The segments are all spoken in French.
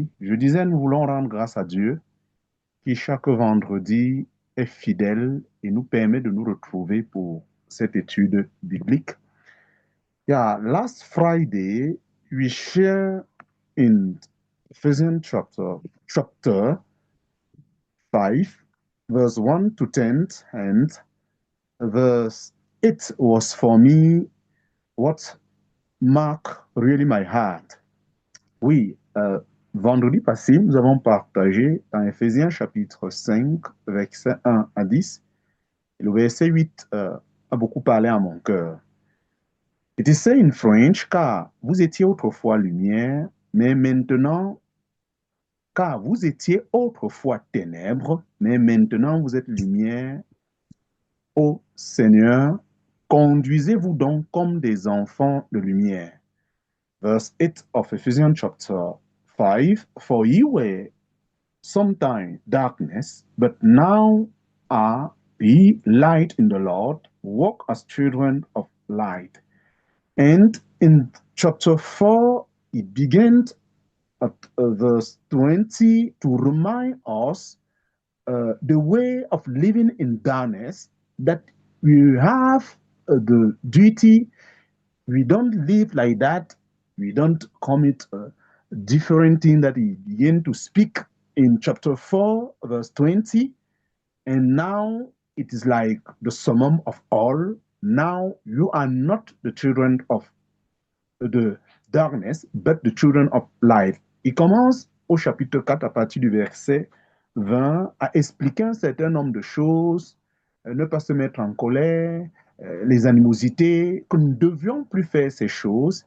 vendredi. Je disais, nous voulons rendre grâce à Dieu qui chaque vendredi est fidèle et nous permet de nous retrouver pour cette étude biblique. Yeah, last Friday we share in Ephesians chapter 5, verse 1 to 10, and verse 8 was for me what marked really my heart. Oui, vendredi passé, nous avons partagé dans Ephésiens chapitre 5, versets 1 à 10. Et le verset 8 a beaucoup parlé à mon cœur. It is said in French, car vous étiez autrefois lumière, mais maintenant, car vous étiez autrefois ténèbres, mais maintenant vous êtes lumière. Ô Seigneur, conduisez-vous donc comme des enfants de lumière. Verse 8 of Ephesians chapter 5, for you were sometime darkness, but now are ye light in the Lord, walk as children of light. And in chapter 4, it begins at verse 20 to remind us the way of living in darkness, that we have the duty, we don't live like that, we don't commit different thing that he began to speak in chapter 4, verse 20. And now it is like the summum of all. Now you are not the children of the darkness, but the children of light. Il commence au chapitre 4 à partir du verset 20 à expliquer un certain nombre de choses, ne pas se mettre en colère, les animosités, que nous ne devions plus faire ces choses.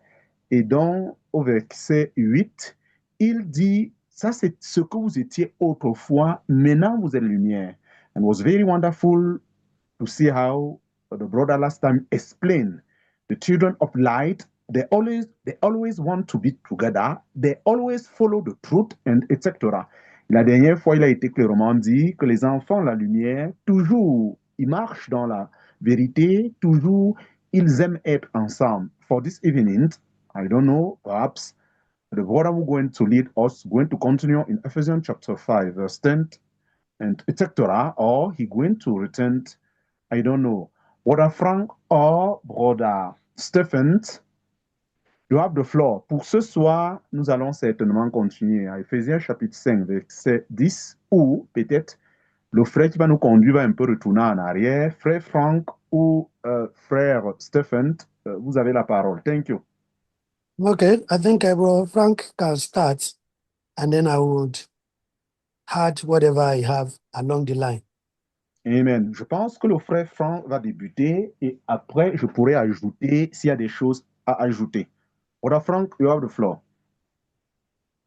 Et donc, au verset 8, il dit, ça c'est ce que vous étiez autrefois, maintenant vous êtes lumière. And it was very wonderful to see how the brother last time explained the children of light, they always want to be together, they always follow the truth, and etc. La dernière fois, il a été clairement dit que les enfants, la lumière, toujours, ils marchent dans la vérité, toujours, ils aiment être ensemble. For this evening, I don't know, perhaps the brother who going to lead us, going to continue in Ephesians chapter 5, verse 10, and etc., or he going to return, I don't know, Brother Frank or Brother Stephen, you have the floor. Pour ce soir, nous allons certainement continuer à Ephésiens chapitre 5, verset 10, ou peut-être le frère qui va nous conduire va un peu retourner en arrière. Frère Frank ou frère Stephen, vous avez la parole. Thank you. Okay, I think Frank can start, and then I would add whatever I have along the line. Amen. Je pense que le frère Frank va débuter et après, je pourrai ajouter s'il y a des choses à ajouter. Brother Frank, you have the floor.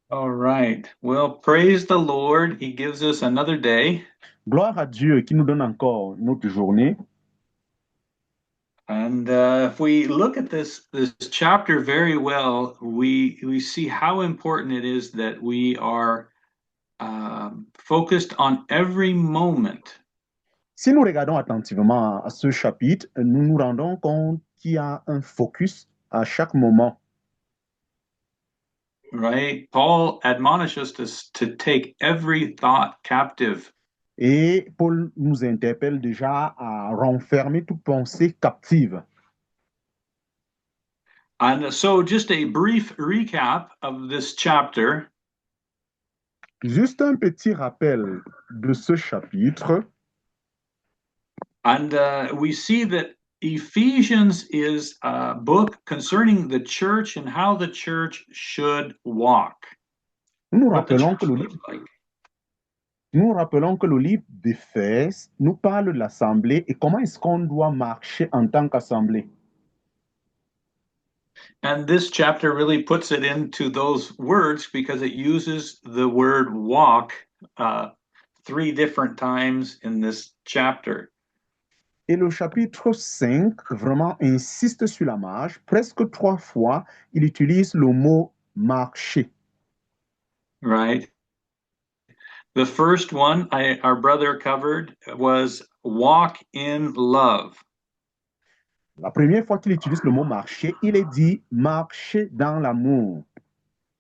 All right. Well, praise the Lord. He gives us another day. Gloire à Dieu qui nous donne encore une autre journée. And if we look at this chapter very well, we see how important it is that we are focused on every moment. Si nous regardons attentivement à ce chapitre, nous nous rendons compte qu'il y a un focus à chaque moment. Right? Paul admonishes us to take every thought captive. Et Paul nous interpelle déjà à renfermer toute pensée captive. And so just a brief recap of this chapter. Juste un petit rappel de ce chapitre. And we see that Ephesians is a book concerning the church and how the church should walk. Nous What the rappelons church que le looks livre, like. nous rappelons que le livre d'Éphèse nous parle de l'assemblée et comment est-ce qu'on doit marcher en tant qu'assemblée. And this chapter really puts it into those words because it uses the word walk 3 different times in this chapter. Et le chapitre 5 vraiment insiste sur la marche. Presque 3 fois, il utilise le mot marcher. Right. The first one our brother covered was walk in love. La première fois qu'il utilise le mot marcher, il est dit marcher dans l'amour.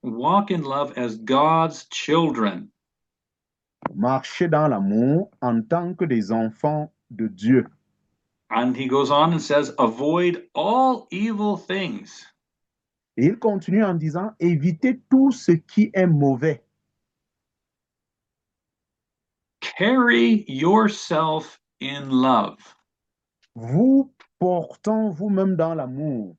walk in love as God's children. Marcher dans l'amour en tant que des enfants de Dieu. And he goes on and says, avoid all evil things. Et il continue en disant, évitez tout ce qui est mauvais. Carry yourself in love. Vous portant vous-même dans l'amour.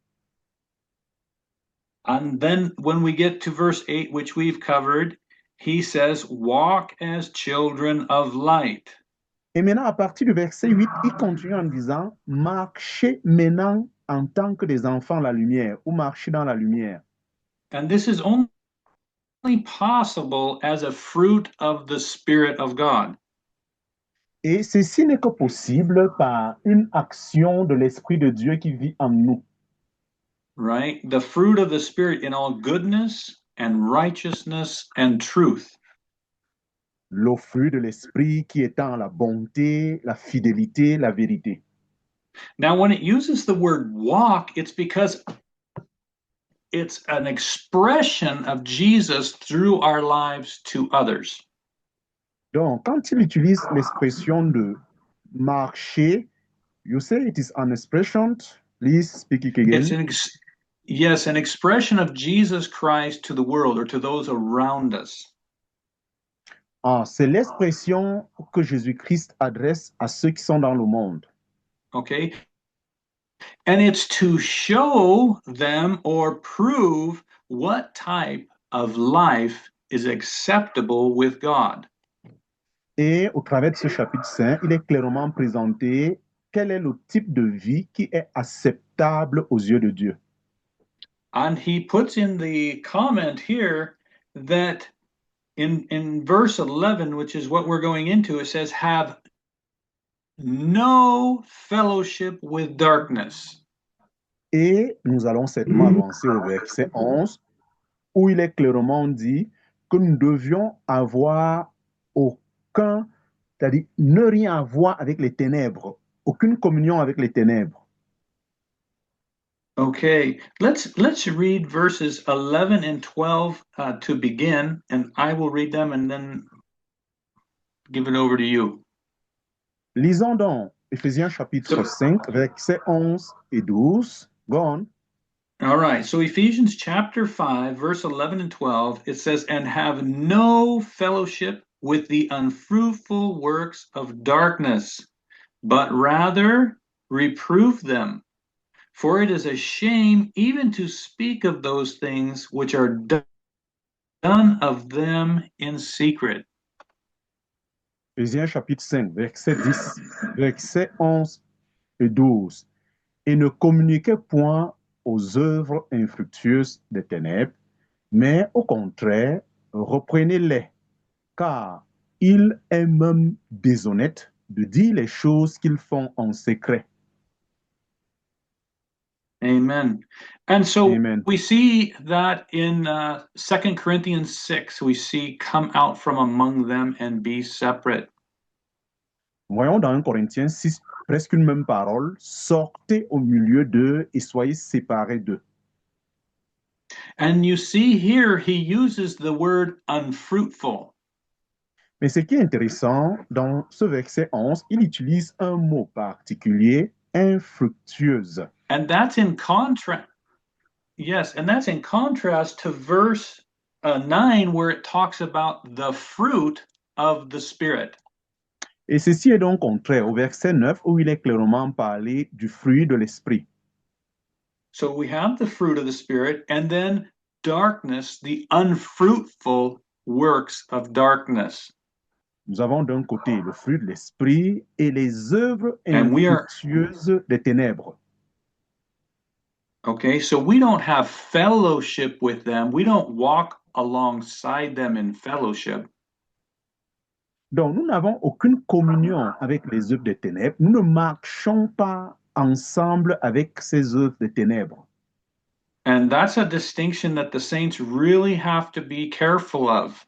And then when we get to verse 8, which we've covered, he says, walk as children of light. Et maintenant, à partir du verset 8, il continue en disant, marchez maintenant en tant que des enfants de la lumière, ou marchez dans la lumière. And this is only possible as a fruit of the Spirit of God. Et ceci n'est que possible par une action de l'Esprit de Dieu qui vit en nous. Right? The fruit of the Spirit in all goodness and righteousness and truth. Le fruit de l'Esprit qui est en la bonté, la fidélité, la vérité. Now, when it uses the word walk, it's because it's an expression of Jesus through our lives to others. Donc, quand il utilise l'expression de marcher, you say it is an expression. Please speak it again. It's an expression of Jesus Christ to the world or to those around us. Ah, c'est l'expression que Jésus-Christ adresse à ceux qui sont dans le monde. Okay? And it's to show them or prove what type of life is acceptable with God. Et au travers de ce chapitre 5, il est clairement présenté quel est le type de vie qui est acceptable aux yeux de Dieu. And he puts in the comment here that in verse 11, which is what we're going into, it says, have no fellowship with darkness. Et nous allons certainement avancer au verset 11, où il est clairement dit que nous devions avoir c'est-à-dire ne rien avoir avec les ténèbres, aucune communion avec les ténèbres. Okay, let's read verses 11 and 12 to begin, and I will read them and then give it over to you. Lisons donc Éphésiens chapitre 5, versets 11 et 12. Go on. All right, so Ephesians chapter 5, verse 11 and 12, it says, and have no fellowship with the unfruitful works of darkness, but rather reprove them. For it is a shame even to speak of those things which are done of them in secret. Éphésiens chapitre 5, verset 10, versets 11 et 12. Et ne communiquez point aux œuvres infructueuses des ténèbres, mais au contraire, reprenez-les, car il est même déshonnête de dire les choses qu'ils font en secret. Amen. And so Amen. we see that in 2 Corinthians 6, we see come out from among them and be separate. Voyons dans 1 Corinthiens 6, presque une même parole, sortez au milieu d'eux et soyez séparés d'eux. And you see here, he uses the word unfruitful. Mais ce qui est intéressant, dans ce verset 11, il utilise un mot particulier, infructueuse. And that's in contrast. Yes, and that's in contrast to verse 9, where it talks about the fruit of the Spirit. Et ceci est donc contraire au verset 9 où il est clairement parlé du fruit de l'esprit. So we have the fruit of the Spirit, and then darkness, the unfruitful works of darkness. Nous avons d'un côté le fruit de l'esprit et les œuvres And we are- infructueuses des ténèbres. Okay, so we don't have fellowship with them. We don't walk alongside them in fellowship. Donc, nous n'avons aucune communion avec les œuvres des ténèbres. Nous ne marchons pas ensemble avec ces œuvres des ténèbres. And that's a distinction that the saints really have to be careful of.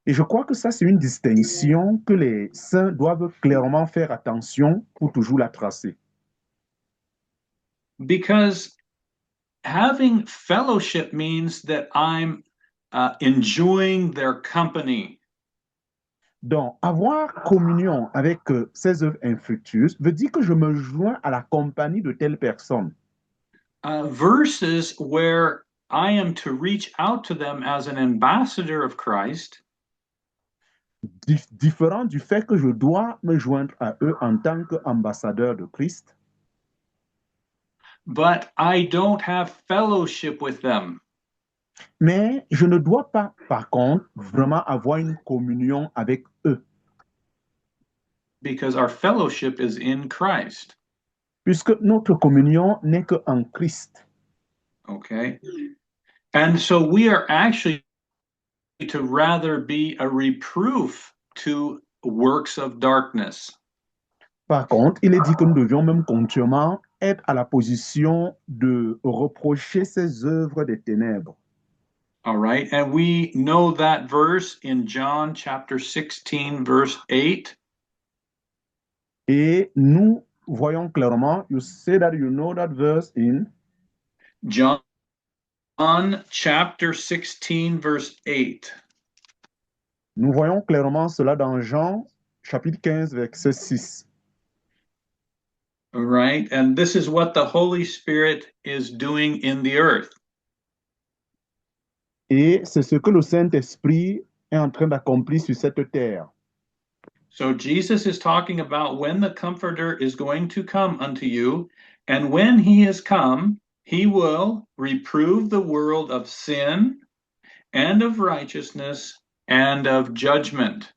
Et je crois que ça, c'est une distinction que les saints doivent clairement faire attention pour toujours la tracer. Because having fellowship means that I'm enjoying their company. Donc, avoir communion avec ces œuvres infructueuses veut dire que je me joins à la compagnie de telle personne. Versus where I am to reach out to them as an ambassador of Christ. Différent du fait que je dois me joindre à eux en tant qu'ambassadeur de Christ. But I don't have fellowship with them. Mais je ne dois pas, par contre, vraiment avoir une communion avec eux. Because our fellowship is in Christ. Puisque notre communion n'est qu'en Christ. Okay. And so we are actually to rather be a reproof to works of darkness. Par contre, il est dit que nous devions même continuellement être à la position de reprocher ces œuvres des ténèbres. All right. And we know that verse in John chapter 16, verse 8. Et nous voyons clairement, you say that you know that verse in John chapter 16, verse 8. Nous voyons clairement cela dans Jean chapitre 15, verset 6. All right. And this is what the Holy Spirit is doing in the earth. Et c'est ce que le Saint-Esprit est en train d'accomplir sur cette terre. So Jesus is talking about when the Comforter is going to come unto you, and when he has come, he will reprove the world of sin and of righteousness and of judgment.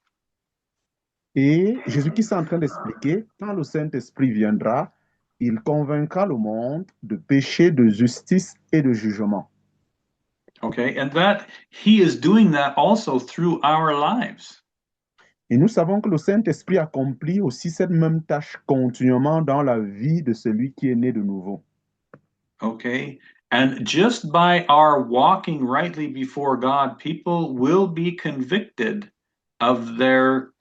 Et Jésus-Christ est en train d'expliquer, quand le Saint-Esprit viendra, il convaincra le monde de péché, de justice et de jugement. Okay, and that he is doing that also through our lives. Et nous savons que le Saint-Esprit accomplit aussi cette même tâche continuellement dans la vie de celui qui est né de nouveau. Okay, and just by our walking rightly before God, people will be convicted of their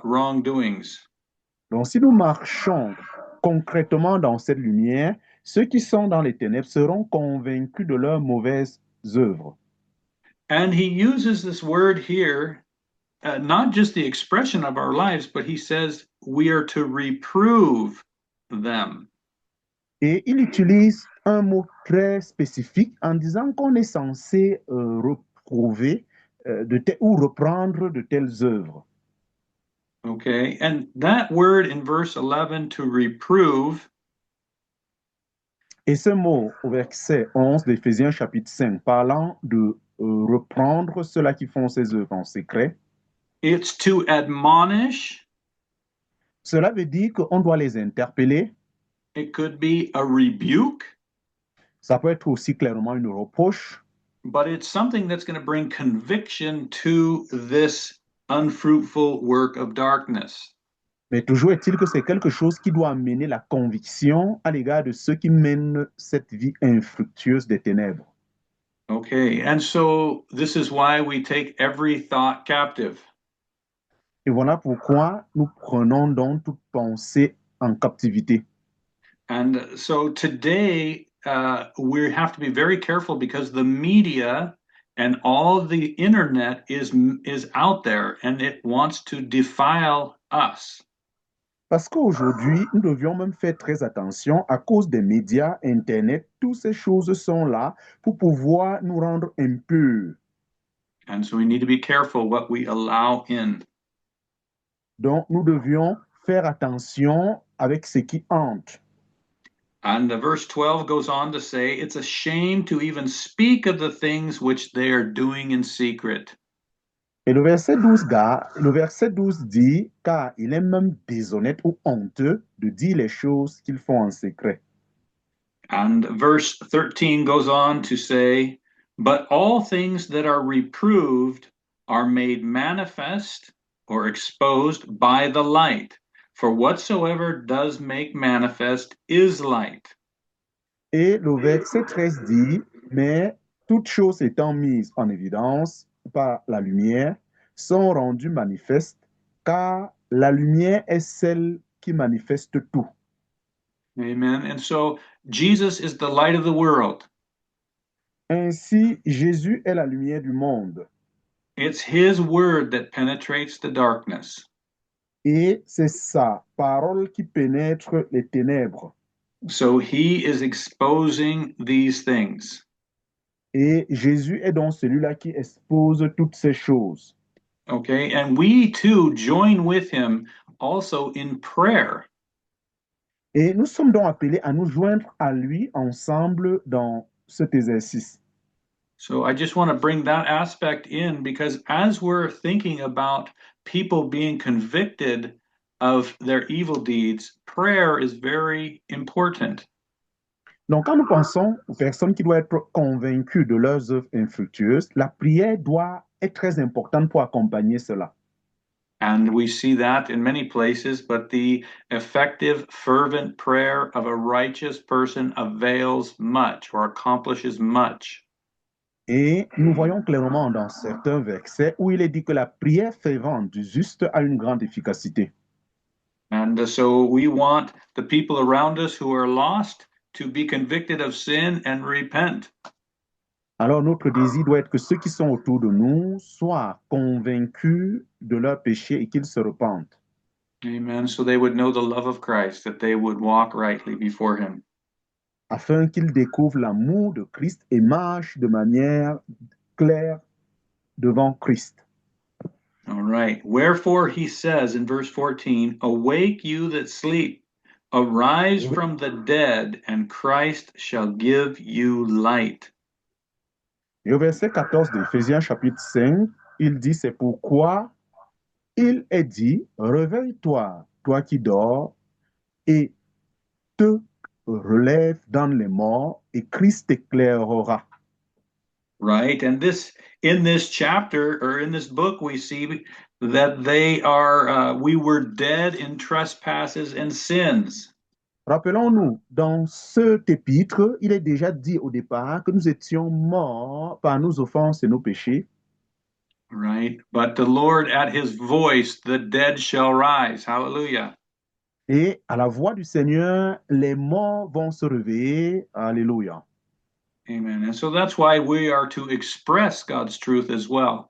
wrongdoings. Donc, si nous marchons concrètement dans cette lumière, ceux qui sont dans les ténèbres seront convaincus de leurs mauvaises œuvres. And he uses this word here, not just the expression of our lives, but he says we are to reprove them. Et il utilise un mot très spécifique en disant qu'on est censé reprouver ou reprendre de telles œuvres. Okay, and that word in verse 11, to reprove, Et ce mot au verset 11 d'Éphésiens chapitre 5, parlant de reprendre ceux-là qui font ces œuvres en secret, it's to admonish. cela veut dire qu'on doit les interpeller. It could be a rebuke. Ça peut être aussi clairement une reproche. But it's something that's going to bring conviction to this unfruitful work of darkness. Mais toujours est-il que c'est quelque chose qui doit amener la conviction à l'égard de ceux qui mènent cette vie infructueuse des ténèbres. Okay, and so this is why we take every thought captive. Et voilà pourquoi nous prenons donc toute pensée en captivité. And so today we have to be very careful because the media and all the internet is out there and it wants to defile us. Parce qu'aujourd'hui, nous devions même faire très attention à cause des médias, Internet, toutes ces choses sont là pour pouvoir nous rendre impurs. And so we need to be careful what we allow in. Donc, nous devions faire attention avec ce qui entre. And the verse 12 goes on to say, it's a shame to even speak of the things which they are doing in secret. Et le verset 12 dit, car il est même déshonnête ou honteux de dire les choses qu'ils font en secret. And verse 13 goes on to say, but all things that are reproved are made manifest or exposed by the light. For whatsoever does make manifest is light. Et le verset 13 dit, mais toutes choses étant mises en évidence par la lumière sont rendues manifestes, car la lumière est celle qui manifeste tout. Amen. And so Jesus is the light of the world. Ainsi, Jésus est la lumière du monde. It's his word that penetrates the darkness. Et c'est sa parole qui pénètre les ténèbres. So he is exposing these things. Et Jésus est donc celui-là qui expose toutes ces choses. Okay, and we too join with him also in prayer. Et nous sommes donc appelés à nous joindre à lui ensemble dans cet exercice. So I just want to bring that aspect in because as we're thinking about people being convicted of their evil deeds, prayer is very important. Donc, quand nous pensons aux personnes qui doivent être convaincues de leurs œuvres infructueuses, la prière doit être très importante pour accompagner cela. And we see that in many places, but the effective, fervent prayer of a righteous person avails much or accomplishes much. Et nous voyons clairement dans certains versets où il est dit que la prière fervente du juste a une grande efficacité. And so we want the people around us who are lost to be convicted of sin and repent. Alors notre désir doit être que ceux qui sont autour de nous soient convaincus de leur péché et qu'ils se repentent, Amen. So they would know the love of Christ, that they would walk rightly before him. afin qu'ils découvrent l'amour de Christ et marchent de manière claire devant Christ. All right. Wherefore he says in verse 14, awake you that sleep, arise from the dead, and Christ shall give you light. Et au verset 14 d'Éphésiens chapitre 5, il dit, c'est pourquoi il est dit, réveille-toi, toi qui dors, et te relève dans les morts, et Christ t'éclairera. Right. And in this chapter or in this book, we see that they are, we were dead in trespasses and sins. Rappelons-nous, dans cet épître, il est déjà dit au départ que nous étions morts par nos offenses et nos péchés. Right. But the Lord, at his voice, the dead shall rise. Hallelujah. Et à la voix du Seigneur, les morts vont se réveiller. Alléluia. Amen. And so that's why we are to express God's truth as well.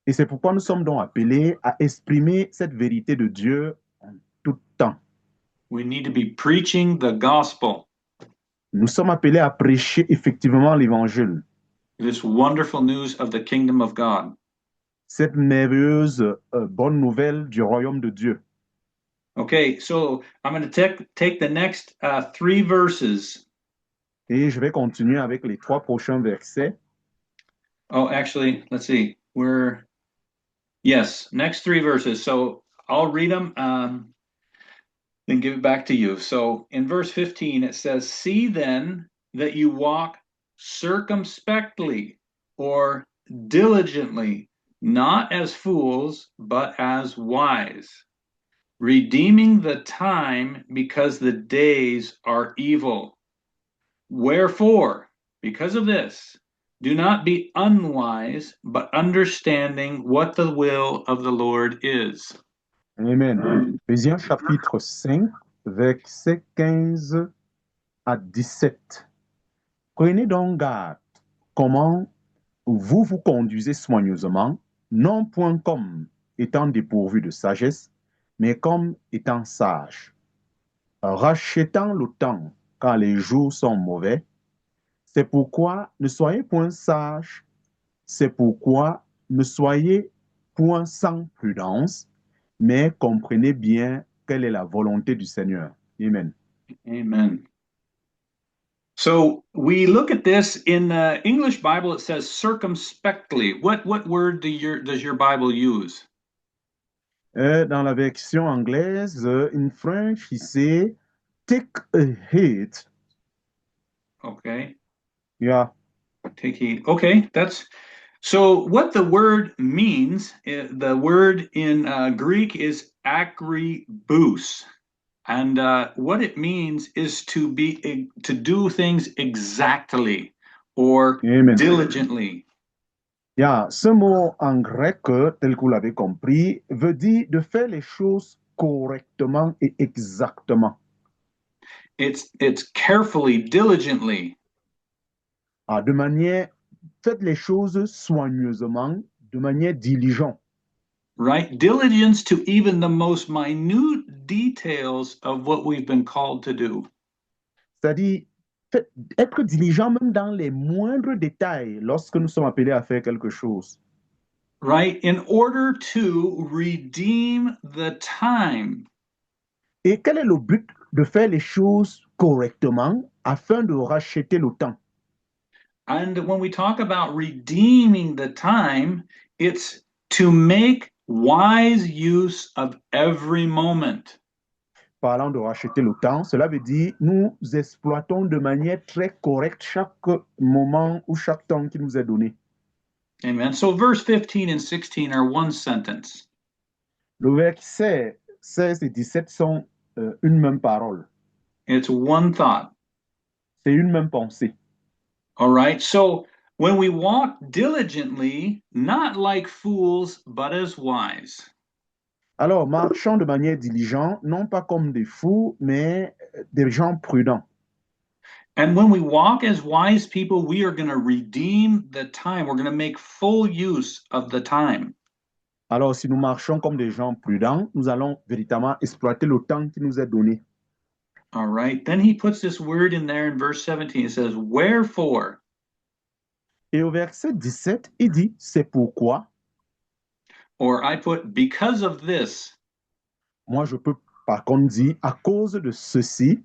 Et c'est pourquoi nous sommes donc appelés à exprimer cette vérité de Dieu en tout temps. We need to be preaching the gospel, Nous sommes appelés à prêcher effectivement l'évangile, this wonderful news of the kingdom of God. cette merveilleuse bonne nouvelle du royaume de Dieu. Okay, so I'm going to take the next 3 verses. Et je vais continuer avec les 3 prochains versets. Oh, actually, let's see. Next 3 verses. So I'll read them, then give it back to you. So in verse 15, it says, see then that you walk circumspectly or diligently, not as fools, but as wise, redeeming the time because the days are evil. Wherefore, because of this, do not be unwise, but understanding what the will of the Lord is. Amen. Éphésiens chapitre 5, versets 15 à 17. Prenez donc garde comment vous vous conduisez soigneusement, non point comme étant dépourvu de sagesse, mais comme étant sage, rachetant le temps car les jours sont mauvais. C'est pourquoi ne soyez point sages, c'est pourquoi ne soyez point sans prudence, mais comprenez bien quelle est la volonté du Seigneur. Amen. Amen. So we look at this in the English Bible, it says circumspectly. What word does your Bible use? Dans la version anglaise, in French, he say, take a heed. Okay. Yeah. Take heed. Okay, so what the word means, the word in Greek is akribous. And what it means is to do things exactly or Amen. diligently. Yeah. Ce mot en grec, tel que vous l'avez compris, veut dire de faire les choses correctement et exactement. It's carefully, diligently. de manière, faites les choses soigneusement, de manière diligente. Right? Diligence to even the most minute details of what we've been called to do. C'est-à-dire, être diligent même dans les moindres détails lorsque nous sommes appelés à faire quelque chose. Right? In order to redeem the time. Et quel est le but de faire les choses correctement afin de racheter le temps? And when we talk about redeeming the time, it's to make wise use of every moment. Parlant de racheter le temps, cela veut dire nous exploitons de manière très correcte chaque moment ou chaque temps qui nous est donné. Amen. So verse 15 and 16 are one sentence. Le verset 16 et 17 sont une même parole. It's one thought. C'est une même pensée. All right. So when we walk diligently, not like fools, but as wise. Alors, marchons de manière diligente, non pas comme des fous, mais des gens prudents. And when we walk as wise people, we are going to redeem the time. We're going to make full use of the time. Alors, si nous marchons comme des gens prudents, nous allons véritablement exploiter le temps qui nous est donné. All right. Then he puts this word in there in verse 17. It says, wherefore. Et au verset 17, il dit, c'est pourquoi. Or I put, because of this. Moi, je peux par contre dire, à cause de ceci.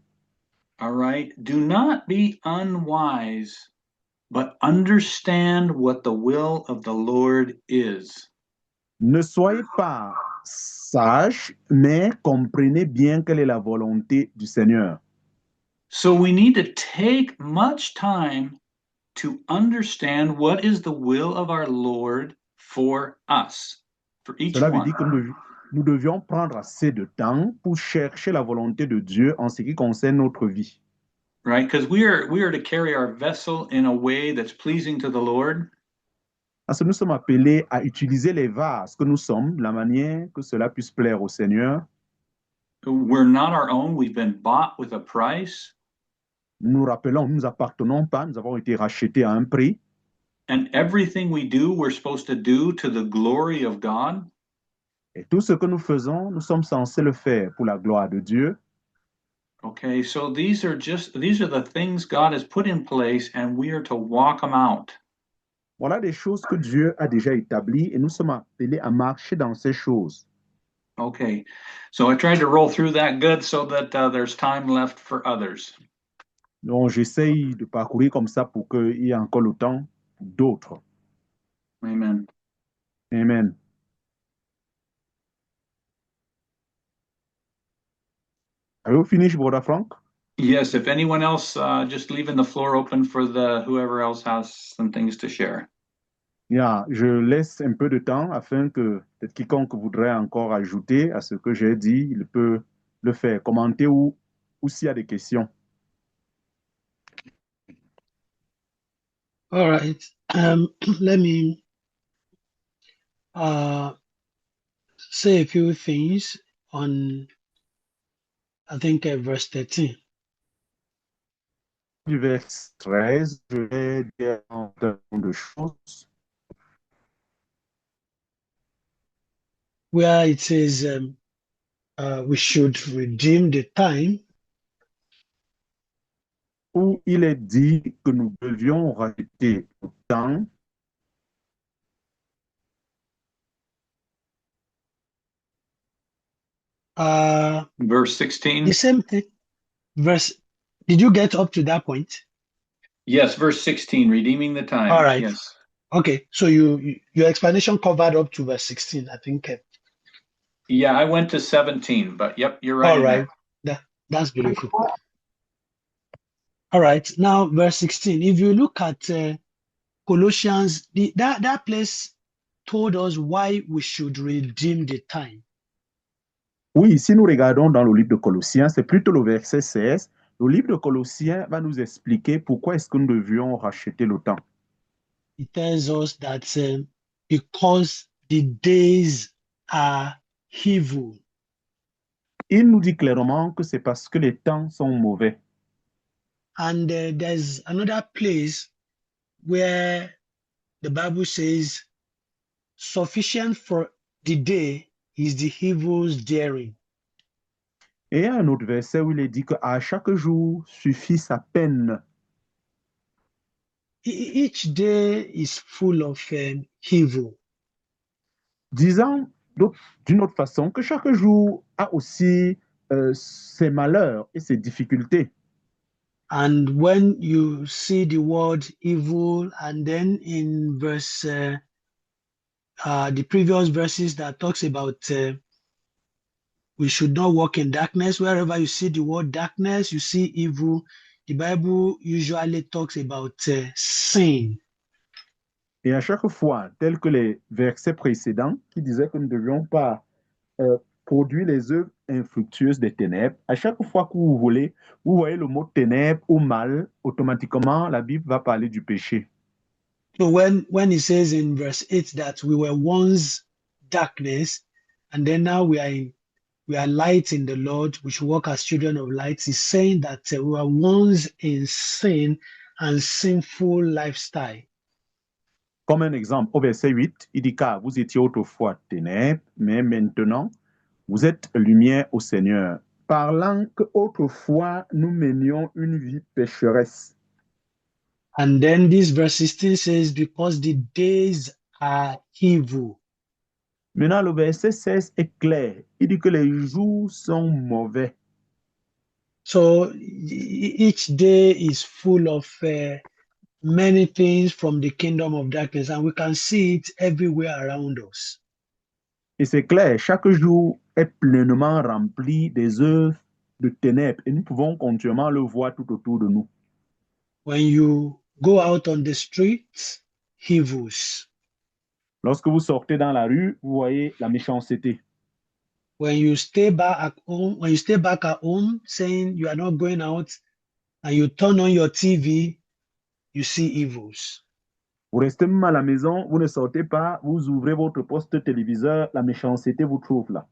All right. Do not be unwise, but understand what the will of the Lord is. Ne soyez pas sages, mais comprenez bien quelle est la volonté du Seigneur. So we need to take much time to understand what is the will of our Lord for us, for each Cela veut one. dire que nous devions prendre assez de temps pour chercher la volonté de Dieu en ce qui concerne notre vie. Right? Because we are to carry our vessel in a way that's pleasing to the Lord. Parce que nous sommes appelés à utiliser les vases que nous sommes de la manière que cela puisse plaire au Seigneur. We're not our own. We've been bought with a price. Nous rappelons, nous appartenons pas, nous avons été rachetés à un prix. And everything we do, we're supposed to do to the glory of God. Et tout ce que nous faisons, nous sommes censés le faire pour la gloire de Dieu. Okay, so these are the things God has put in place, and we are to walk them out. Voilà des choses que Dieu a déjà établies et nous sommes appelés à marcher dans ces choses. Okay, so I tried to roll through that good so that there's time left for others. Donc, j'essaye de parcourir comme ça pour qu'il y ait encore le temps pour d'autres. Amen. Amen. Have you finished, Brother Frank? Yes, if anyone else, just leaving the floor open for the whoever else has some things to share. Yeah, je laisse un peu de temps afin que peut-être quiconque voudrait encore ajouter à ce que j'ai dit, il peut le faire, commenter ou s'il y a des questions. All right. Let me say a few things on, I think, verse 13. Du verset 13, je vais dire un certain nombre de choses. Where it says we should redeem the time. Où il est dit que nous devions racheter le temps. Verse The 16. same thing. Did you get up to that point? Yes, verse 16, redeeming the time. All right. Yes. Okay, so your explanation covered up to verse 16, I think. Yeah, I went to 17, but yep, you're right. All right. That's beautiful. All right, now verse 16. If you look at Colossians, that place told us why we should redeem the time. Oui, si nous regardons dans le livre de Colossiens, c'est plutôt le verset 16. Le livre de Colossiens va nous expliquer pourquoi est-ce que nous devions racheter le temps. It tells us that because the days are evil. Il nous dit clairement que c'est parce que les temps sont mauvais. And there's another place where the Bible says, sufficient for the day is the evil's daring. Et il y a un autre verset où il est dit qu'à chaque jour suffit sa peine. Each day is full of evil. Disant d'une autre façon que chaque jour a aussi ses malheurs et ses difficultés. And when you see the word evil, and then in verse, the previous verses that talks about we should not walk in darkness. Wherever you see the word darkness, you see evil. The Bible usually talks about sin. Et à chaque fois, tel que les versets précédents qui disaient que nous ne devions pas produire les œuvres infructueuses des ténèbres, à chaque fois que vous voyez le mot ténèbres ou mal, automatiquement, la Bible va parler du péché. So when it says in verse 8 that we were once darkness, and then now we are light in the Lord, we should walk as children of light, he's saying that we were once in sin and sinful lifestyle. Comme un exemple, au verset 8, il dit car vous étiez autrefois ténèbres, mais maintenant, vous êtes lumière au Seigneur. Parlant qu'autrefois, nous menions une vie pécheresse. And then this verse 16 says, because the days are evil. Maintenant, le verset 16 est clair. Il dit que les jours sont mauvais. So each day is full of many things from the kingdom of darkness, and we can see it everywhere around us. Et c'est clair, chaque jour est pleinement rempli des œuvres de ténèbres et nous pouvons continuellement le voir tout autour de nous. When you go out on the streets, evils. Lorsque vous sortez dans la rue, vous voyez la méchanceté. When you stay back at home, saying you are not going out, and you turn on your TV, you see evils. Vous restez même à la maison, vous ne sortez pas, vous ouvrez votre poste téléviseur, la méchanceté vous trouve là.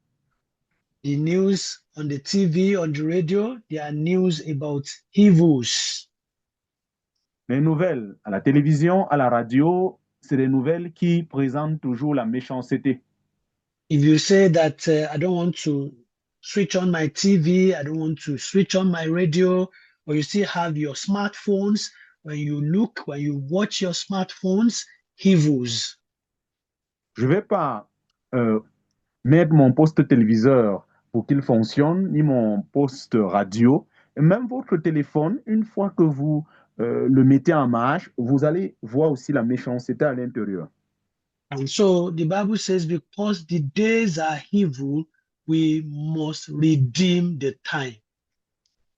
The news on the TV, on the radio, there are news about evils. Les nouvelles à la télévision, à la radio, c'est des nouvelles qui présentent toujours la méchanceté. If you say that I don't want to switch on my TV, I don't want to switch on my radio, or you still have your smartphones, when you watch your smartphones, evils. Je ne vais pas mettre mon poste téléviseur pour qu'il fonctionne, ni mon poste radio. Et même votre téléphone, une fois que vous le mettez en marche, vous allez voir aussi la méchanceté à l'intérieur. And so the Bible says, because the days are evil, we must redeem the time.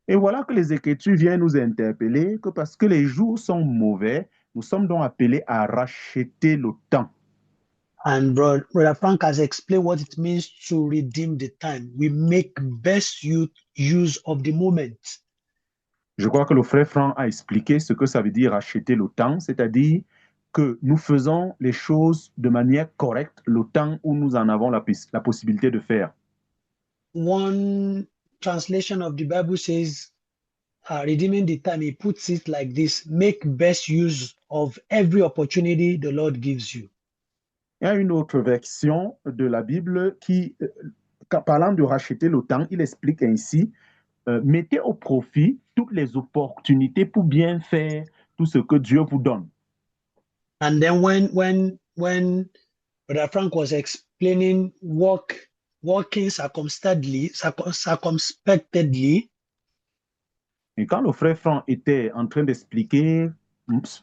Et voilà que les Écritures viennent nous interpeller que parce que les jours sont mauvais, nous sommes donc appelés à racheter le temps. And Brother Frank has explained what it means to redeem the time. We make best use of the moment. Je crois que le frère Franck a expliqué ce que ça veut dire racheter le temps, c'est-à-dire que nous faisons les choses de manière correcte le temps où nous en avons la possibilité de faire. One translation of the Bible says, redeeming the time, he puts it like this: make best use of every opportunity the Lord gives you. Il y a une autre version de la Bible qui, parlant de racheter le temps, il explique ainsi, mettez au profit toutes les opportunités pour bien faire tout ce que Dieu vous donne. And then when Brother Frank was explaining walking circumspectly, et quand le frère Franck était en train d'expliquer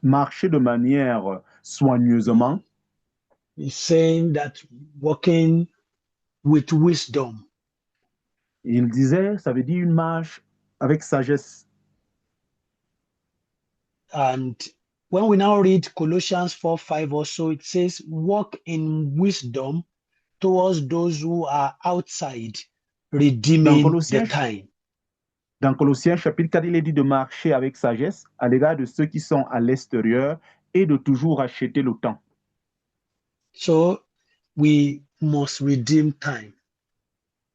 marcher de manière soigneusement, he's saying that walking with wisdom. Il disait, ça veut dire une marche avec sagesse. And when we now read Colossians 4:5 also, it says, walk in wisdom towards those who are outside, redeeming the time. Dans Colossiens chapitre 4, il est dit de marcher avec sagesse à l'égard de ceux qui sont à l'extérieur et de toujours racheter le temps. So we must redeem time.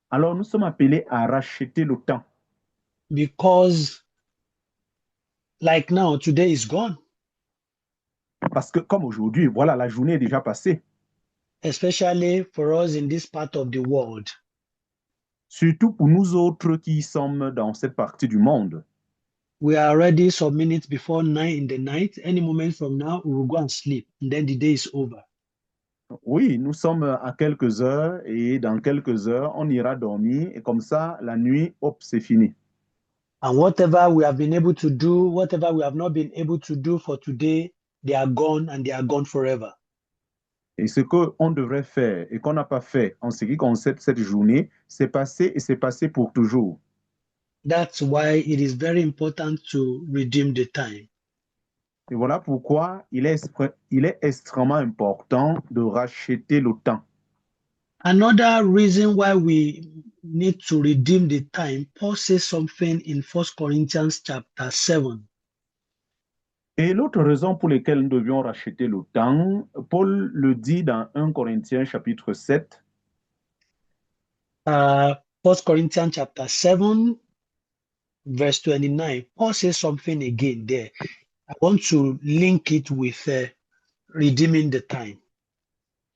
Alors nous sommes appelés à racheter le temps. Because like now, today is gone. Parce que comme aujourd'hui, voilà, la journée est déjà passée. especially for us in this part of the world. Surtout pour nous autres qui sommes dans cette partie du monde. We are already some minutes before 9 in the night. Any moment from now, we will go and sleep, and then the day is over. Oui, nous sommes à quelques heures et dans quelques heures, on ira dormir et comme ça, la nuit, hop, c'est fini. And whatever we have been able to do, whatever we have not been able to do for today, they are gone and they are gone forever. Et ce qu'on devrait faire et qu'on n'a pas fait en ce qui concerne cette journée, c'est passé et c'est passé pour toujours. That's why it is very important to redeem the time. Et voilà pourquoi il est extrêmement important de racheter le temps. Another reason why we need to redeem the time, Paul says something in 1 Corinthians chapter 7. Et l'autre raison pour laquelle nous devions racheter le temps, Paul le dit dans 1 Corinthiens chapitre 7. 1 Corinthians chapter 7, verse 29. Paul says something again there. I want to link it with redeeming the time.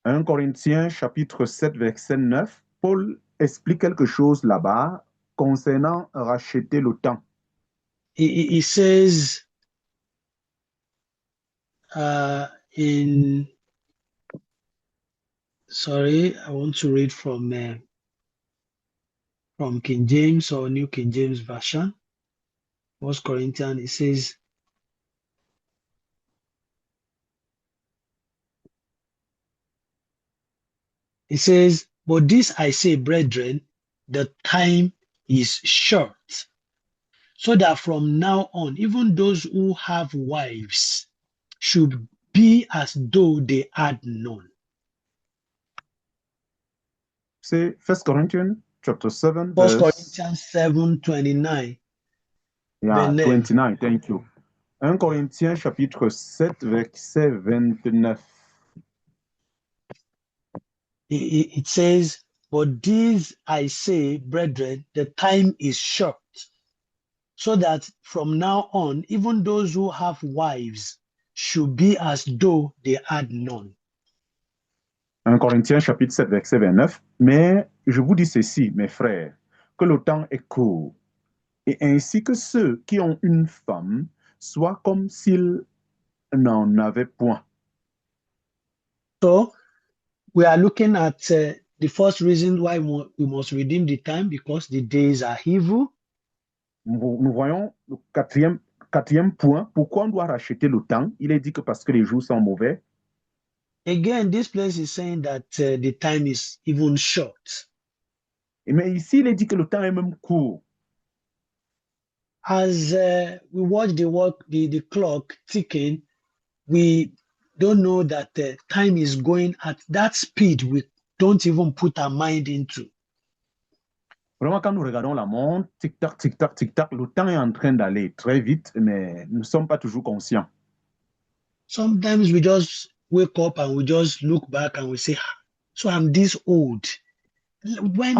1 Corinthiens chapitre 7, verset 9, Paul explique quelque chose là-bas concernant racheter le temps. He says sorry, I want to read from King James or New King James Version. 1 Corinthians, it says, but this I say, brethren, the time is short, so that from now on, even those who have wives should be as though they had none. C'est 1 Corinthians chapter 7, 1 Corinthians 7:29. Yeah, 29, thank you. 1 Corinthiens chapitre 7, verset 29. It says, but this I say, brethren, the time is short, so that from now on, even those who have wives should be as though they had none. 1 Corinthiens chapitre 7, verset 29. Mais je vous dis ceci, mes frères, que le temps est court, et ainsi que ceux qui ont une femme soient comme s'ils n'en avaient point. So we are looking at the first reason why we must redeem the time, because the days are evil. Nous voyons le quatrième point, pourquoi on doit racheter le temps. Il est dit que parce que les jours sont mauvais. Again, this place is saying that the time is even short. Mais ici, il est dit que le temps est même court. As we watch the clock ticking, we don't know that time is going at that speed we don't even put our mind into. Vraiment, quand nous regardons la montre, tic-tac, tic-tac, tic-tac, le temps est en train d'aller très vite, mais nous ne sommes pas toujours conscients. Sometimes we just wake up and we just look back and we say, so I'm this old. When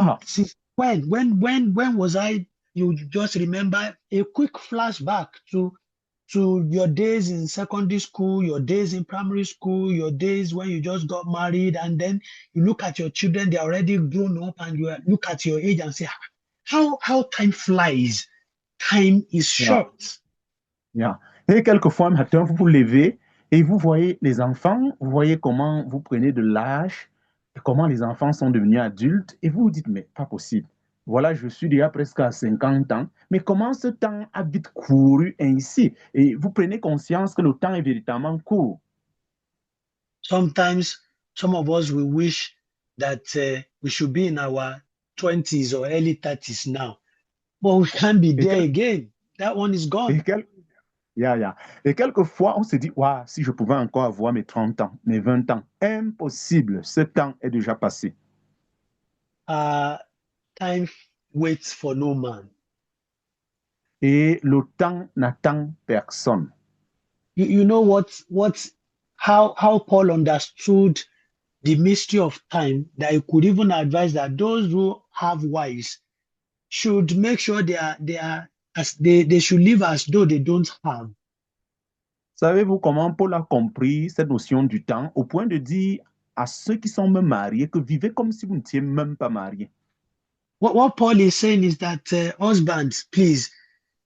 was I? You just remember a quick flashback to your days in secondary school, your days in primary school, your days when you just got married, and then you look at your children, they're already grown up, and you look at your age and say, how time flies. Time is short. Yeah. Et quelquefois, matin, vous vous levez et vous voyez les enfants, vous voyez comment vous prenez de l'âge, et comment les enfants sont devenus adultes, et vous vous dites, mais pas possible. Voilà, je suis déjà presque à 50 ans, mais comment ce temps a vite couru ainsi? Et vous prenez conscience que le temps est véritablement court. Sometimes, some of us will wish that we should be in our 20s or early 30s now, but we can't be there again. That one is gone. Et quelquefois, on se dit, wow, si je pouvais encore avoir mes 30 ans, mes 20 ans, impossible, ce temps est déjà passé. Time waits for no man. Et le temps n'attend personne. You know how Paul understood the mystery of time, that he could even advise that those who have wives should make sure they should live as though they don't have. Savez-vous comment Paul a compris cette notion du temps au point de dire à ceux qui sont même mariés que vivez comme si vous n'étiez même pas mariés? What Paul is saying is that husbands, please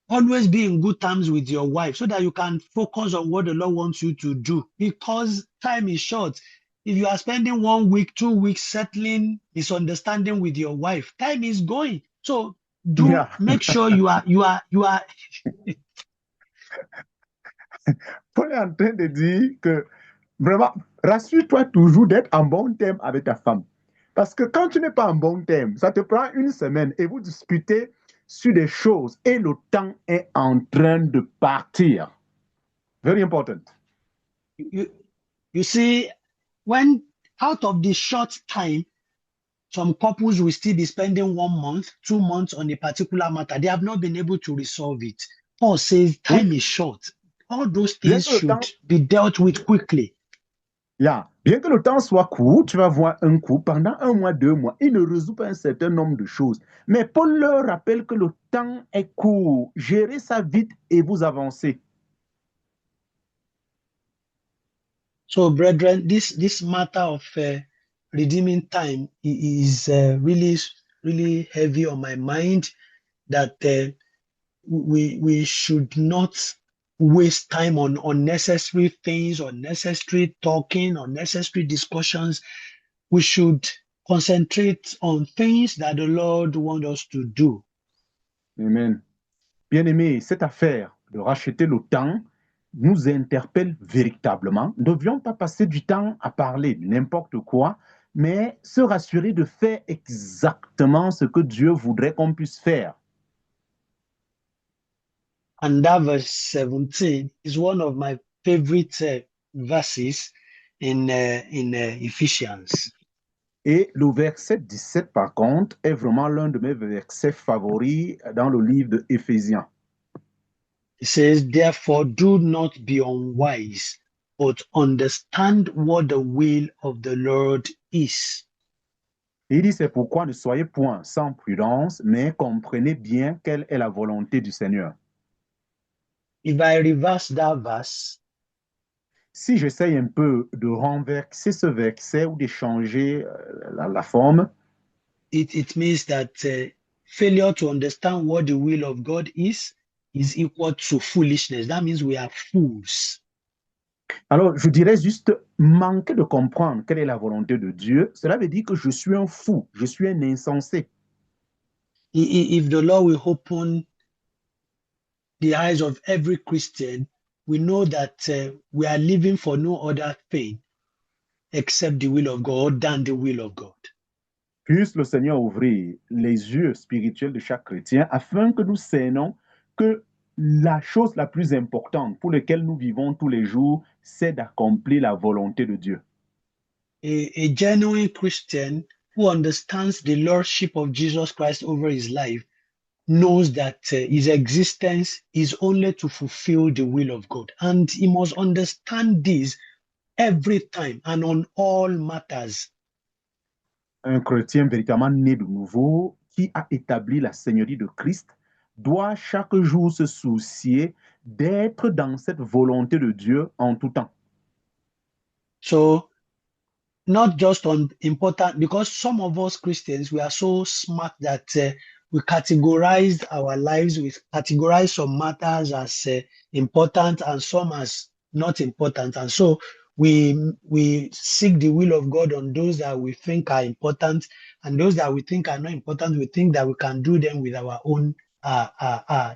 always be in good terms with your wife so that you can focus on what the Lord wants you to do, because time is short. If you are spending 1 week, 2 weeks settling misunderstanding with your wife, time is going. So Yeah. make sure you are Paul est en train de dire que vraiment, rassure-toi toujours d'être en bon terme avec ta femme. Parce que quand tu n'es pas en bon terme, ça te prend une semaine et vous disputez sur des choses et le temps est en train de partir. Very important. You see, when out of the short time, some couples will still be spending 1 month, 2 months on a particular matter. They have not been able to resolve it. Paul says time is short. All those Bien things que le should temps, be dealt with quickly. yeah. Bien que le temps soit court, tu vas voir un coup pendant 1 mois, 2 mois. Il ne résout pas un certain nombre de choses. Mais Paul leur rappelle que le temps est court. Gérez ça vite et vous avancez. So, brethren, this matter of redeeming time is really heavy on my mind, that we should not waste time on unnecessary things, unnecessary talking, unnecessary discussions. We should concentrate on things that the Lord wants us to do. Amen. Bien-aimés, cette affaire de racheter le temps nous interpelle véritablement. Nous ne devions pas passer du temps à parler de n'importe quoi, mais se rassurer de faire exactement ce que Dieu voudrait qu'on puisse faire. And that verse 17 is one of my favorite verses in Ephesians. Et le verset 17, par contre, est vraiment l'un de mes versets favoris dans le livre de Éphésiens. It says, therefore, do not be unwise, but understand what the will of the Lord is. Et il dit, c'est pourquoi ne soyez point sans prudence, mais comprenez bien quelle est la volonté du Seigneur. If I reverse that verse, si j'essaye un peu de renverser ce verset ou de changer la forme, it means that failure to understand what the will of God is equal to foolishness. That means we are fools. Alors, je dirais juste manquer de comprendre quelle est la volonté de Dieu. Cela veut dire que je suis un fou, je suis un insensé. If the Lord will open the eyes of every Christian, we know that we are living for no other thing except the will of God than the will of God. Puisse le Seigneur ouvrir les yeux spirituels de chaque chrétien afin que nous cernons que la chose la plus importante pour laquelle nous vivons tous les jours, c'est d'accomplir la volonté de Dieu. A genuine Christian who understands the lordship of Jesus Christ over his life knows that his existence is only to fulfill the will of God. And he must understand this every time and on all matters. Un chrétien véritablement né de nouveau, qui a établi la Seigneurie de Christ, doit chaque jour se soucier d'être dans cette volonté de Dieu en tout temps. So, not just on important, because some of us Christians, we are so smart that we categorize our lives, we categorize some matters as important and some as not important. And so we seek the will of God on those that we think are important, and those that we think are not important, we think that we can do them with our own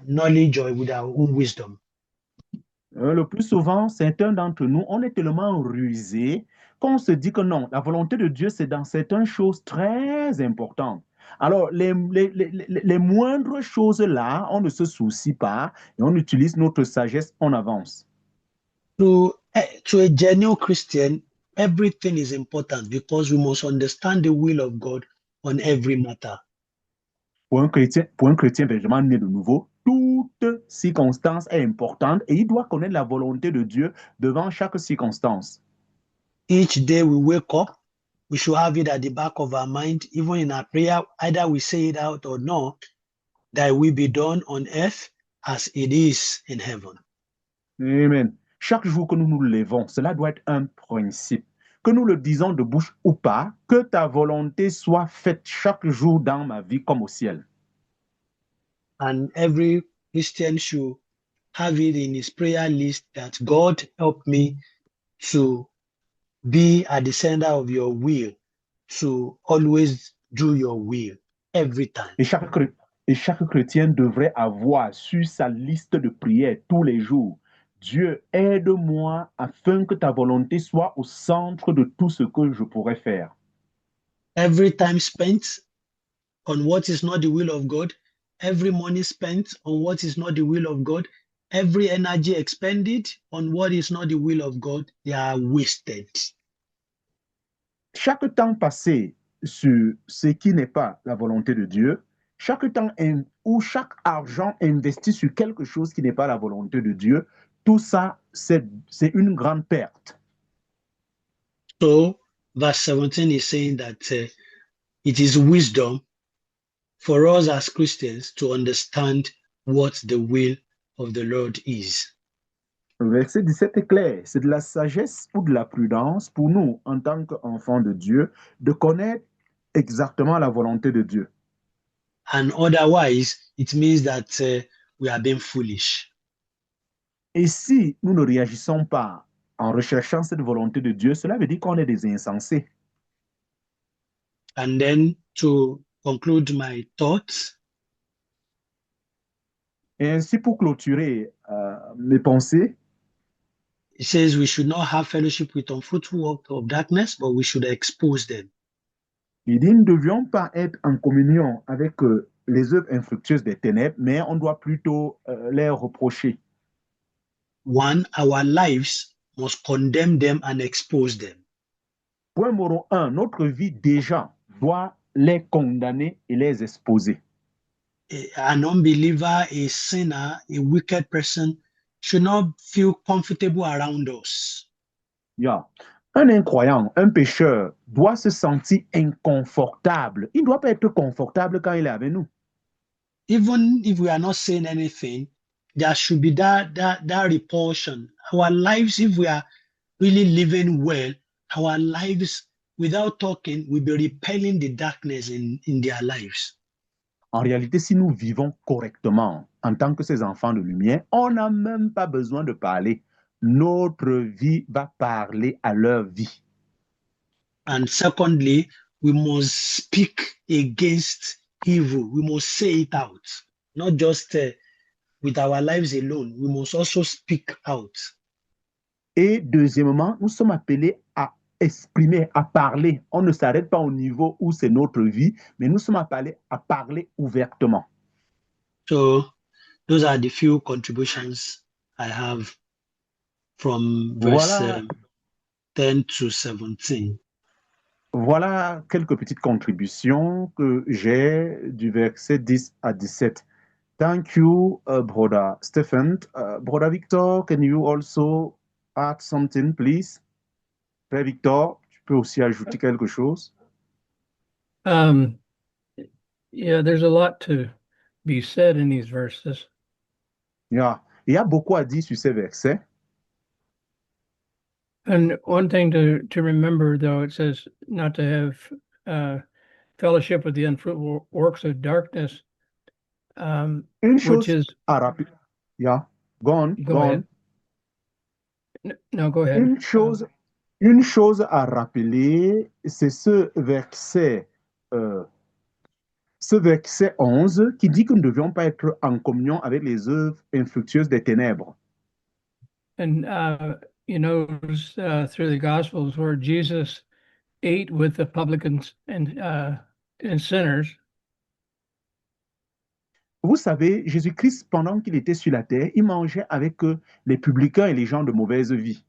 knowledge or with our own wisdom. Le plus souvent, certains d'entre nous, on est tellement rusés qu'on se dit que non, la volonté de Dieu, c'est dans certaines choses très importantes. Alors, les moindres choses-là, on ne se soucie pas et on utilise notre sagesse, on avance. To a genuine Christian, everything is important because we must understand the will of God on every matter. Pour un chrétien vraiment né de nouveau, toute circonstance est importante et il doit connaître la volonté de Dieu devant chaque circonstance. Each day we wake up, we should have it at the back of our mind, even in our prayer, either we say it out or not, that will be done on earth as it is in heaven. Amen. Chaque jour que nous nous levons, cela doit être un principe. Que nous le disons de bouche ou pas, que ta volonté soit faite chaque jour dans ma vie comme au ciel. And every Christian should have it in his prayer list that God help me to be at the center of your will, to always do your will every time. Et chaque chrétien devrait avoir sur sa liste de prières tous les jours, Dieu, aide-moi afin que ta volonté soit au centre de tout ce que je pourrais faire. Every time spent on what is not the will of God, every money spent on what is not the will of God, every energy expended on what is not the will of God, they are wasted. Chaque temps passé sur ce qui n'est pas la volonté de Dieu, chaque temps ou chaque argent investi sur quelque chose qui n'est pas la volonté de Dieu, tout ça, c'est une grande perte. So, verse 17 is saying that it is wisdom for us as Christians to understand what the will of the Lord is. Verset 17 est clair, c'est de la sagesse ou de la prudence pour nous, en tant qu'enfants de Dieu, de connaître exactement la volonté de Dieu. And otherwise, it means that we are being foolish. Et si nous ne réagissons pas en recherchant cette volonté de Dieu, cela veut dire qu'on est des insensés. And then to conclude my thoughts, Et ainsi, pour clôturer mes pensées, it says we should not have fellowship with unfruitful works of darkness, but we should expose them. il dit, nous ne devions pas être en communion avec les œuvres infructueuses des ténèbres, mais on doit plutôt les reprocher. One, our lives must condemn them and expose them. Point numéro 1, notre vie déjà doit les condamner et les exposer. An unbeliever, a sinner, a wicked person should not feel comfortable around us. Yeah. Un incroyant, un pécheur doit se sentir inconfortable. Il ne doit pas être confortable quand il est avec nous. Even if we are not saying anything, there should be that repulsion. Our lives, if we are really living well, our lives, without talking, will be repelling the darkness in their lives. En réalité, si nous vivons correctement en tant que ces enfants de lumière, on n'a même pas besoin de parler. Notre vie va parler à leur vie. And secondly, we must speak against evil. We must say it out, not just with our lives alone. We must also speak out. Et deuxièmement, nous sommes appelés à exprimer, à parler. On ne s'arrête pas au niveau où c'est notre vie, mais nous sommes appelés à parler ouvertement. So those are the few contributions I have from verse 10 to 17. Voilà quelques petites contributions que j'ai du verset 10 à 17. Thank you, Brother Stephen. Brother Victor, can you also add something, please? Frère Victor, tu peux aussi ajouter quelque chose? Yeah, there's a lot to be said in these verses. Yeah. Il y a beaucoup à dire sur ces versets. And one thing to remember, though, it says not to have fellowship with the unfruitful works of darkness. Une Which chose is, à rappeler. Yeah. Go on. go ahead. No, go ahead. Une chose à rappeler, c'est ce verset 11 qui dit que nous ne devions pas être en communion avec les œuvres infructueuses des ténèbres. And you know, through the Gospels where Jesus ate with the publicans and sinners. Vous savez, Jésus-Christ, pendant qu'il était sur la terre, il mangeait avec les publicains et les gens de mauvaise vie.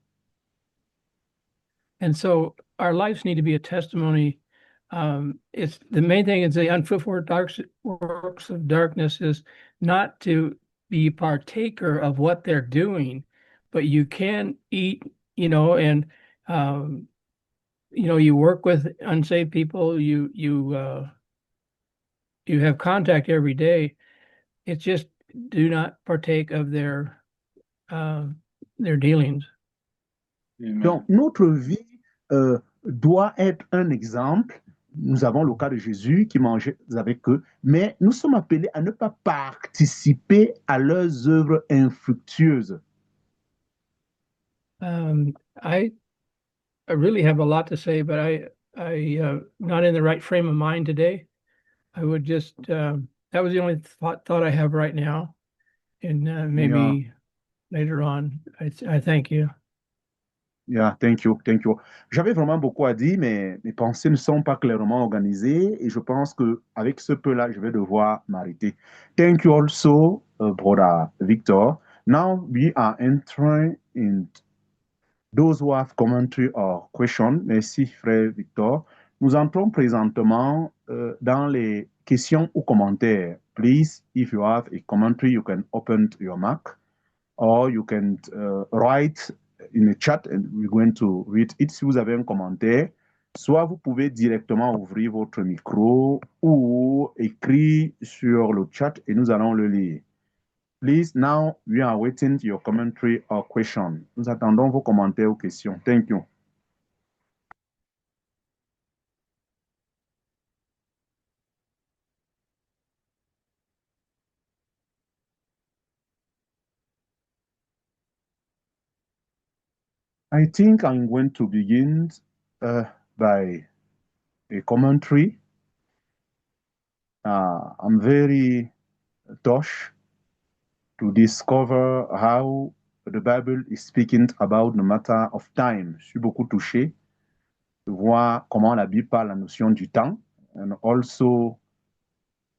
And so our lives need to be a testimony. It's the main thing is the unfruitful works of darkness is not to be partaker of what they're doing, but you can eat, you know, and you know, you work with unsaved people, you have contact every day. It's just do not partake of their their dealings. Amen. Donc, notre vie doit être un exemple. Nous avons le cas de Jésus qui mangeait avec eux, mais nous sommes appelés à ne pas participer à leurs œuvres infructueuses. I really have a lot to say, but I not in the right frame of mind today. I would just that was the only thought I have right now, and maybe later on. I thank you. Yeah, thank you, thank you. J'avais vraiment beaucoup à dire, mais mes pensées ne sont pas clairement organisées et je pense que avec ce peu-là, je vais devoir m'arrêter. Thank you also, brother Victor. Now we are entering in those who have commentary or question. Merci, frère Victor. Nous entrons présentement dans les questions ou commentaires. Please, if you have a commentary, you can open your mic or you can write in the chat and we're going to read it. Si vous avez un commentaire, soit vous pouvez directement ouvrir votre micro ou écrire sur le chat et nous allons le lire. Please, now we are waiting your commentary or question. Nous attendons vos commentaires ou questions. Thank you. I think I'm going to begin by a commentary. I'm very touched to discover how the Bible is speaking about the matter of time. Je suis beaucoup touché de voir comment la Bible parle la notion du temps, and also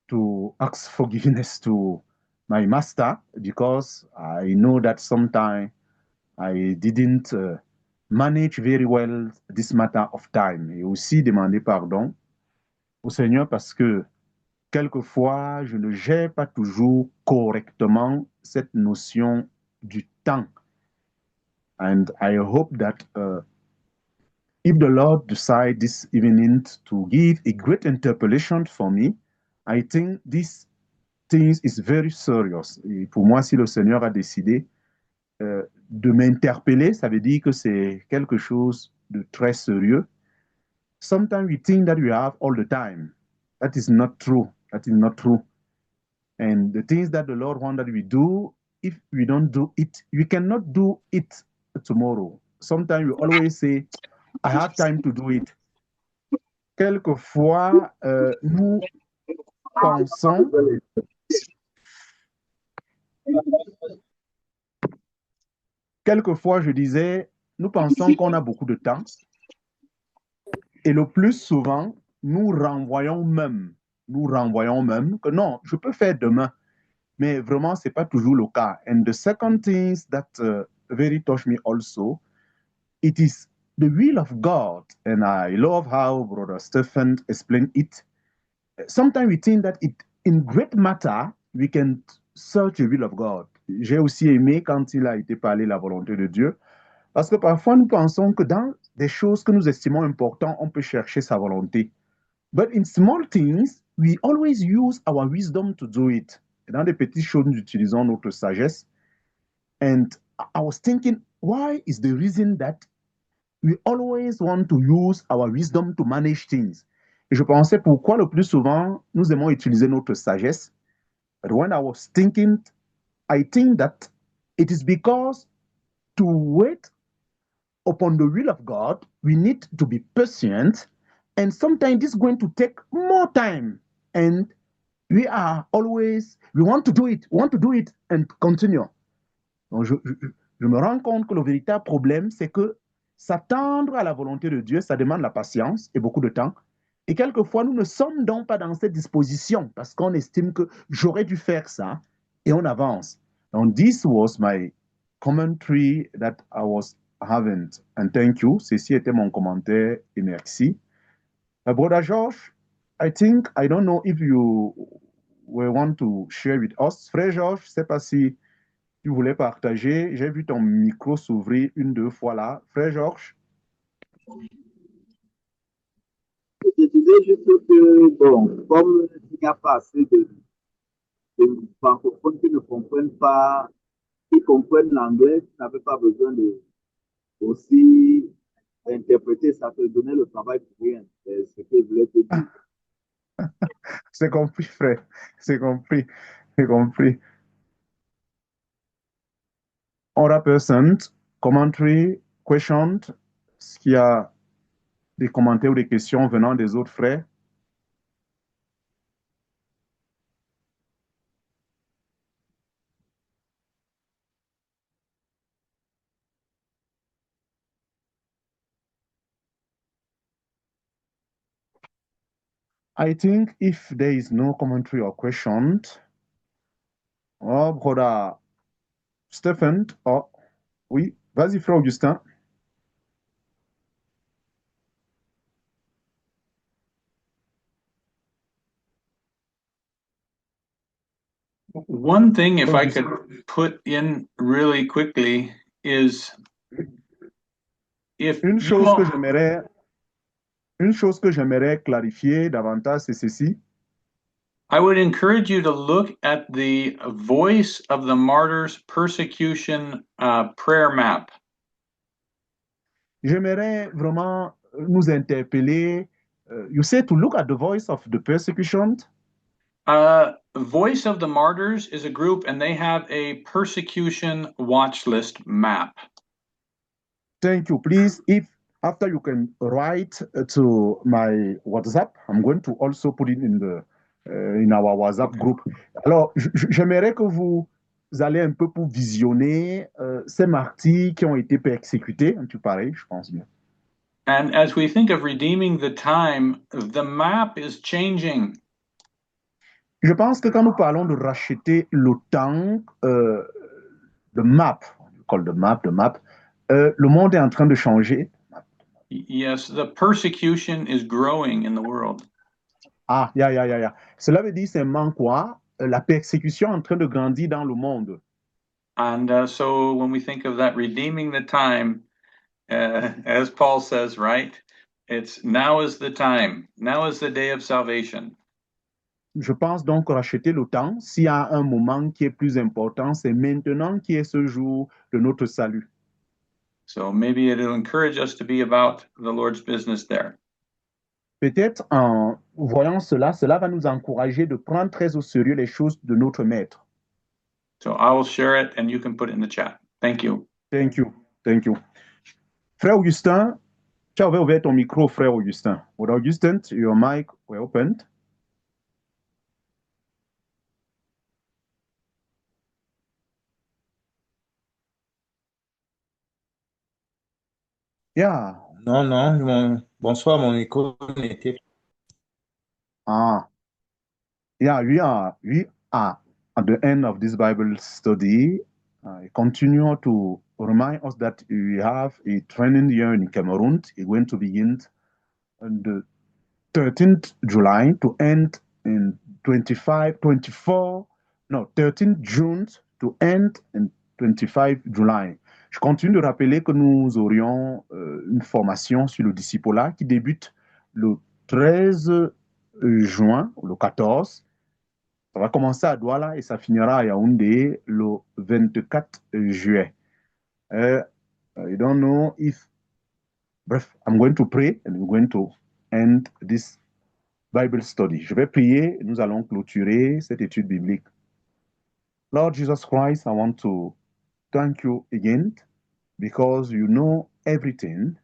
to ask forgiveness to my master because I know that sometimes I didn't manage very well this matter of time. Et aussi demander pardon au Seigneur parce que quelquefois, je ne gère pas toujours correctement cette notion du temps. And I hope that if the Lord decides this evening to give a great interpolation for me, I think this thing is very serious. Et pour moi, si le Seigneur a décidé de m'interpeller, ça veut dire que c'est quelque chose de très sérieux. Sometimes we think that we have all the time. That is not true. That is not true. And the things that the Lord wants that we do, if we don't do it, we cannot do it tomorrow. Sometimes we always say, I have time to do it. Quelquefois, nous pensons, quelquefois, je disais, nous pensons qu'on a beaucoup de temps. Et le plus souvent, nous renvoyons même que non, je peux faire demain. Mais vraiment, ce n'est pas toujours le cas. And the second thing that very touched me also, it is the will of God. And I love how Brother Stephen explained it. Sometimes we think that in great matter, we can search the will of God. J'ai aussi aimé quand il a été parlé la volonté de Dieu. Parce que parfois, nous pensons que dans des choses que nous estimons importantes, on peut chercher sa volonté. But in small things, we always use our wisdom to do it. Et dans des petites choses, nous utilisons notre sagesse. And I was thinking, why is the reason that we always want to use our wisdom to manage things? Et je pensais pourquoi le plus souvent, nous aimons utiliser notre sagesse. But when I was thinking, I think that it is because to wait upon the will of God, we need to be patient. And sometimes this is going to take more time. And we want to do it and continue. Donc je me rends compte que le véritable problème, c'est que s'attendre à la volonté de Dieu, ça demande la patience et beaucoup de temps. Et quelquefois, nous ne sommes donc pas dans cette disposition parce qu'on estime que j'aurais dû faire ça et on avance. Donc, this was my commentary that I was having. And thank you. Ceci était mon commentaire et merci. Brother George, I don't know if you will want to share with us. Frère George, je ne sais pas si tu voulais partager. J'ai vu ton micro s'ouvrir une, deux fois là. Frère Georges. Je disais juste que, bon, comme il n'y a pas assez de francophones qui ne comprennent pas qui comprennent l'anglais, tu n'avais pas besoin de aussi interpréter, ça te donnait le travail pour rien. C'est ce que je voulais te dire. C'est compris, frère. C'est compris. C'est compris. Other person, commentary, question. Est-ce qu'il y a des commentaires ou des questions venant des autres frères? I think if there is no commentary or question, oh, brother Stephen, oh, oui, vas-y, frère Augustin. One thing, if I could put in really quickly, is if Une you chose que all, j'aimerais, une chose que j'aimerais clarifier davantage, c'est ceci. I would encourage you to look at the Voice of the Martyrs persecution prayer map. J'aimerais vraiment nous interpeller. You say to look at the voice of the persecution. Voice of the Martyrs is a group, and they have a persecution watch list map. Thank you. Please, if after you can write to my WhatsApp, I'm going to also put it in the in our WhatsApp group. Alors, j'aimerais que vous allez un peu pour visionner ces martyrs qui ont été persécutés, un truc pareil, je pense bien. And as we think of redeeming the time, the map is changing. Je pense que quand nous parlons de racheter le temps, the map, call the map, le monde est en train de changer. Yes, the persecution is growing in the world. Ah, yeah. Cela veut dire simplement quoi? La persécution est en train de grandir dans le monde. And so when we think of that redeeming the time, as Paul says, right? It's now is the time. Now is the day of salvation. Je pense donc racheter le temps. S'il y a un moment qui est plus important, c'est maintenant qui est ce jour de notre salut. So maybe it'll encourage us to be about the Lord's business there. Peut-être en voyant cela, cela va nous encourager de prendre très au sérieux les choses de notre maître. So I will share it and you can put it in the chat. Thank you. Thank you. Frère Augustin, tu avais ouvert ton micro, frère Augustin. With Augustin, your mic were opened. Yeah. Non, bonsoir, mon micro n'était Ah. Yeah, we are at the end of this Bible study. I continue to remind us that we have a training year in Cameroon. It's going to begin on the 13th July to end in 13 June to end in 25 July. Je continue de rappeler que nous aurions une formation sur le discipulat qui débute le 13 juin ou le 14. Ça va commencer à Douala et ça finira à Yaoundé le 24 juillet. I don't know if... Bref, I'm going to pray and we're going to end this Bible study. Je vais prier et nous allons clôturer cette étude biblique. Lord Jesus Christ, I want to thank you again because you know everything.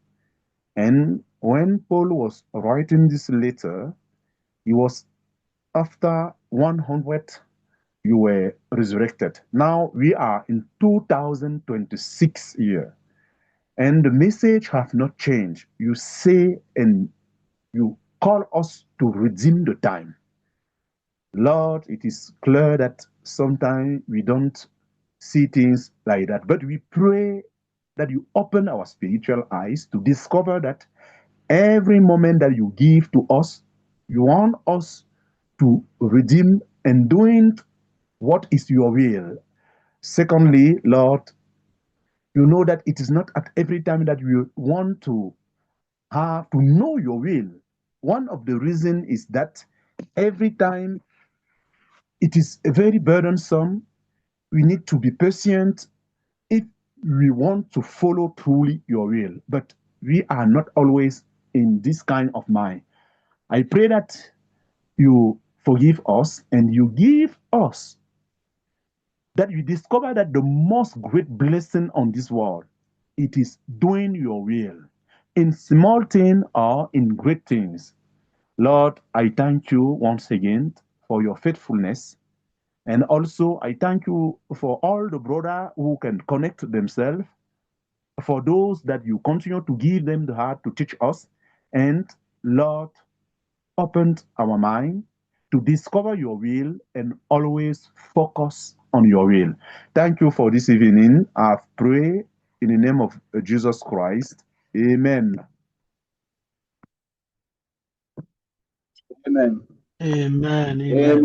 And when Paul was writing this letter, he was after 100 you were resurrected. Now we are in 2026 year, and the message have not changed. You say and you call us to redeem the time. Lord, it is clear that sometimes we don't see things like that, but we pray that you open our spiritual eyes to discover that every moment that you give to us, you want us to redeem and doing what is your will. Secondly, Lord, you know that it is not at every time that we want to have to know your will. One of the reasons is that every time it is very burdensome. We need to be patient we want to follow truly your will, but we are not always in this kind of mind. I pray that you forgive us and you give us that we discover that the most great blessing on this world, it is doing your will in small things or in great things. Lord, I thank you once again for your faithfulness. And also, I thank you for all the brothers who can connect themselves, for those that you continue to give them the heart to teach us. And Lord, opened our mind to discover your will and always focus on your will. Thank you for this evening. I pray in the name of Jesus Christ. Amen. Amen. Amen. Amen. Amen.